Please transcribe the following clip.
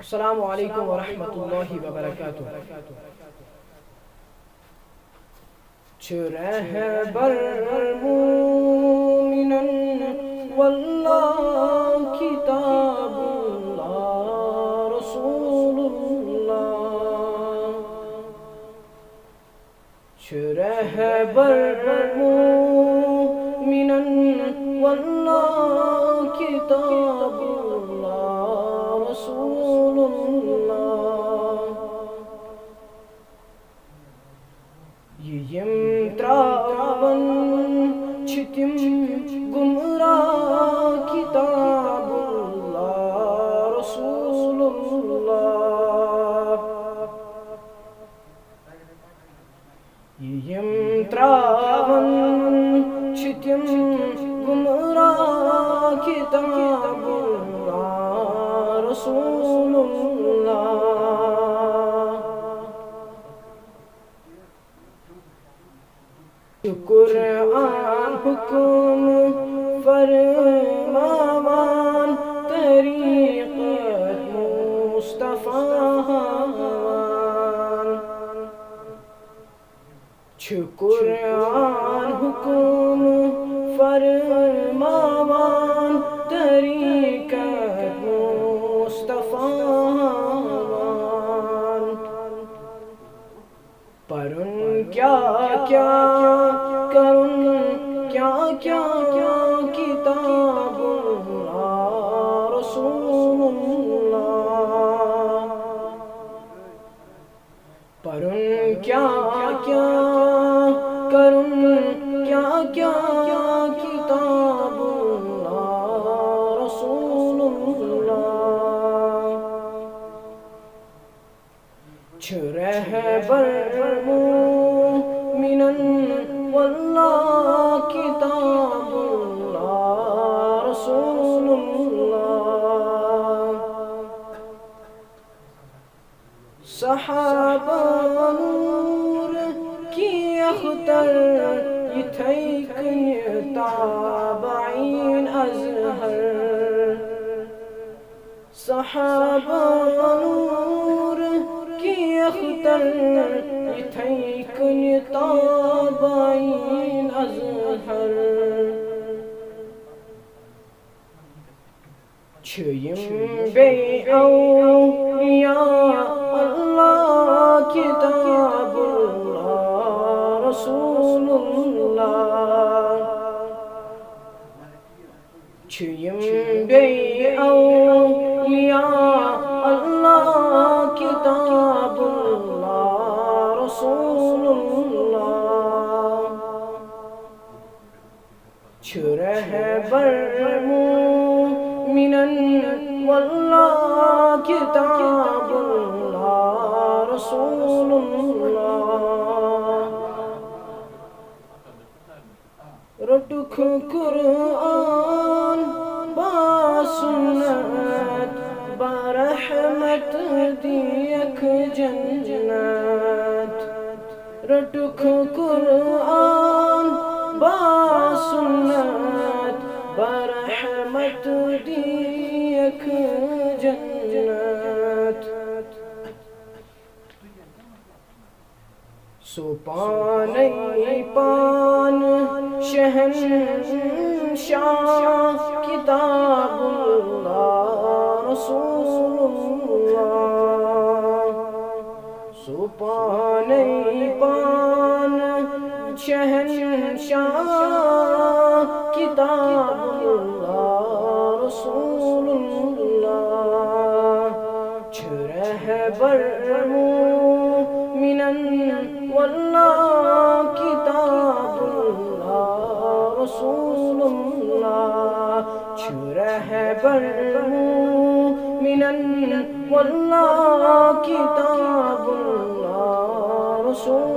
السلام علیکم ورحمۃ اللہ وبرکاتہ. رہبر مومنن واللہ کتاب اللہ رسول اللہ. رہبر مومنن واللہ کتاب اللہ رسول اللہ. یم تراون چھتم گمراہ کتاب اللہ رسول اللہ. یم تراون چھتم گمراہ کتاب اللہ رسول اللہ. قرآن حکم فرمان طریقت مصطفیٰ. قرآن حکم فرمان طریقت مصطفیٰ. پرن کیا کیا کرن کیا کیا کتاب اللہ رسول اللہ. پرن کیا کیا کرن کیا کیا کتاب اللہ رسول اللہ. رہبر مومنن واللہ کتاب اللہ رسول اللہ. صحابہ نور کی اختر یتھیکن تابعین ازہر. صحابہ نور کی اختر یتھیکن تابعین ازہر. چھیم بے اولیاء اللہ کتاب اللہ رسول اللہ. چھیم بے اولیاء اللہ کتاب اللہ رسول اللہ. رہبر مومنن واللہ کتاب اللہ رسول اللہ. رٹکھ قرآن باسنت برحمت دیکھ جنت. رٹکھ قرآن باسنت برحمت دیکھ جنت. سو پانی پان شہنشاہ کتاب اللہ رسول اللہ. سو پانی پان شہنشاہ کتاب اللہ رسول اللہ. رہبر مومنن واللہ کتاب اللہ رسول اللہ. رہبر مومنن واللہ کتاب اللہ رسول